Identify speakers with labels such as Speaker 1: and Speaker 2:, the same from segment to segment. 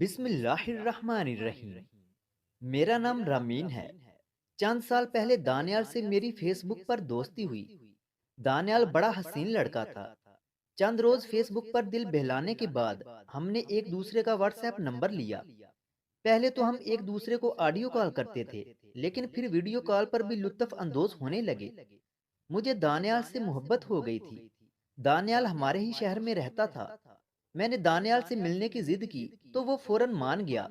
Speaker 1: بسم اللہ الرحمن الرحیم۔ میرا نام رامین ہے۔ چند سال پہلے دانیال سے میری فیس بک پر دوستی ہوئی۔ دانیال بڑا حسین لڑکا تھا۔ چند روز فیس بک پر دل بہلانے کے بعد ہم نے ایک دوسرے کا واٹس ایپ نمبر لیا۔ پہلے تو ہم ایک دوسرے کو آڈیو کال کرتے تھے، لیکن پھر ویڈیو کال پر بھی لطف اندوز ہونے لگے۔ مجھے دانیال سے محبت ہو گئی تھی۔ دانیال ہمارے ہی شہر میں رہتا تھا۔ میں نے دانیال سے ملنے کی ضد کی تو وہ فوراً مان گیا۔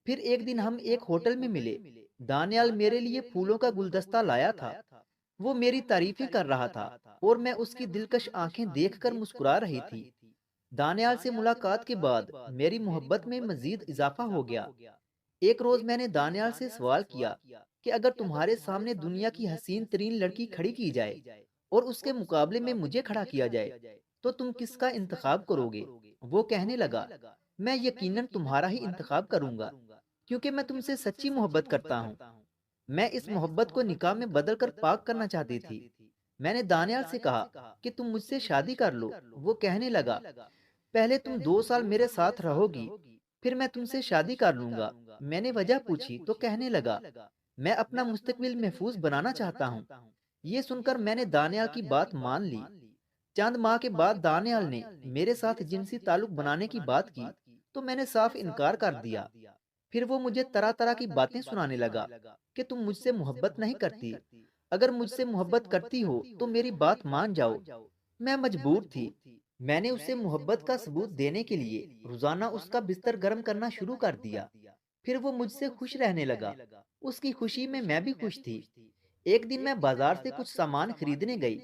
Speaker 1: پھر ایک دن ہم ایک ہوٹل میں ملے۔ دانیال میرے لیے پھولوں کا گلدستہ لایا تھا۔ وہ میری تعریفیں کر رہا تھا اور میں اس کی دلکش آنکھیں دیکھ کر مسکرا رہی تھی۔ دانیال سے ملاقات کے بعد میری محبت میں مزید اضافہ ہو گیا۔ ایک روز میں نے دانیال سے سوال کیا کہ اگر تمہارے سامنے دنیا کی حسین ترین لڑکی کھڑی کی جائے اور اس کے مقابلے میں مجھے کھڑا کیا جائے تو تم کس کا انتخاب کرو گے؟ وہ کہنے لگا، میں یقیناً تمہارا ہی انتخاب کروں گا، کیونکہ میں تم سے سچی محبت کرتا ہوں۔ میں اس محبت کو نکاح میں بدل کر پاک کرنا چاہتی تھی۔ میں نے دانیال سے کہا کہ تم مجھ سے شادی کر لو۔ وہ کہنے لگا، پہلے تم 2 سال میرے ساتھ رہو گی، پھر میں تم سے شادی کر لوں گا۔ میں نے وجہ پوچھی تو کہنے لگا، میں اپنا مستقبل محفوظ بنانا چاہتا ہوں۔ یہ سن کر میں نے دانیال کی بات مان لی۔ چند ماہ کے بعد دانیال نے میرے ساتھ جنسی تعلق بنانے کی بات کی تو میں نے صاف انکار کر دیا۔ پھر وہ مجھے طرح طرح کی باتیں سنانے لگا کہ تم مجھ سے محبت نہیں کرتی، اگر مجھ سے محبت کرتی ہو تو میری بات مان جاؤ۔ میں مجبور تھی۔ میں نے اسے محبت کا ثبوت دینے کے لیے روزانہ اس کا بستر گرم کرنا شروع کر دیا۔ پھر وہ مجھ سے خوش رہنے لگا۔ اس کی خوشی میں میں بھی خوش تھی۔ ایک دن میں بازار سے کچھ سامان خریدنے گئی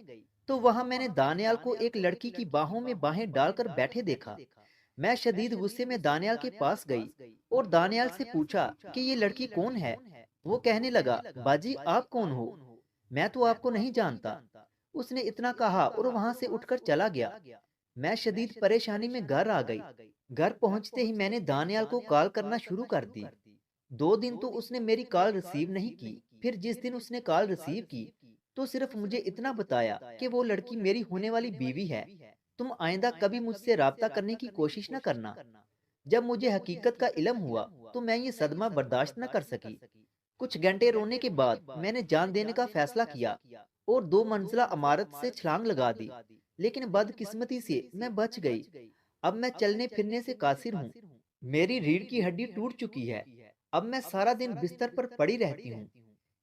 Speaker 1: تو وہاں میں نے دانیال کو ایک لڑکی کی باہوں میں باہیں ڈال کر بیٹھے دیکھا۔ میں شدید غصے میں دانیال کے پاس گئی اور دانیال سے پوچھا کہ یہ لڑکی کون ہے؟ وہ کہنے لگا، باجی آپ کون ہو؟ میں تو آپ کو نہیں جانتا۔ اس نے اتنا کہا اور وہاں سے اٹھ کر چلا گیا۔ میں شدید پریشانی میں گھر آ گئی۔ گھر پہنچتے ہی میں نے دانیال کو کال کرنا شروع کر دی۔ 2 دن تو اس نے میری کال ریسیو نہیں کی۔ پھر جس دن اس نے کال ریسیو کی تو صرف مجھے اتنا بتایا کہ وہ لڑکی میری ہونے والی بیوی ہے، تم آئندہ کبھی مجھ سے رابطہ کرنے کی کوشش نہ کرنا۔ جب مجھے حقیقت کا علم ہوا تو میں یہ صدمہ برداشت نہ کر سکی۔ کچھ گھنٹے رونے کے بعد میں نے جان دینے کا فیصلہ کیا اور 2 منزلہ عمارت سے چھلانگ لگا دی، لیکن بدقسمتی سے میں بچ گئی۔ اب میں چلنے پھرنے سے قاصر ہوں۔ میری ریڑھ کی ہڈی ٹوٹ چکی ہے۔ اب میں سارا دن بستر پر پڑی رہتی ہوں۔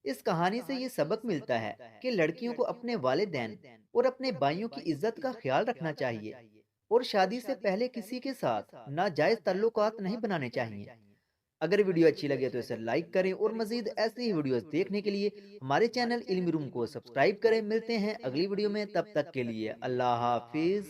Speaker 1: اس کہانی سے یہ سبق ملتا ہے کہ لڑکیوں کو اپنے والدین اور اپنے بھائیوں کی عزت کا خیال رکھنا چاہیے اور شادی سے پہلے کسی کے ساتھ ناجائز تعلقات نہیں بنانے چاہیے۔ اگر ویڈیو اچھی لگے تو اسے لائک کریں اور مزید ایسی ہی ویڈیوز دیکھنے کے لیے ہمارے چینل علمی روم کو سبسکرائب کریں۔ ملتے ہیں اگلی ویڈیو میں، تب تک کے لیے اللہ حافظ۔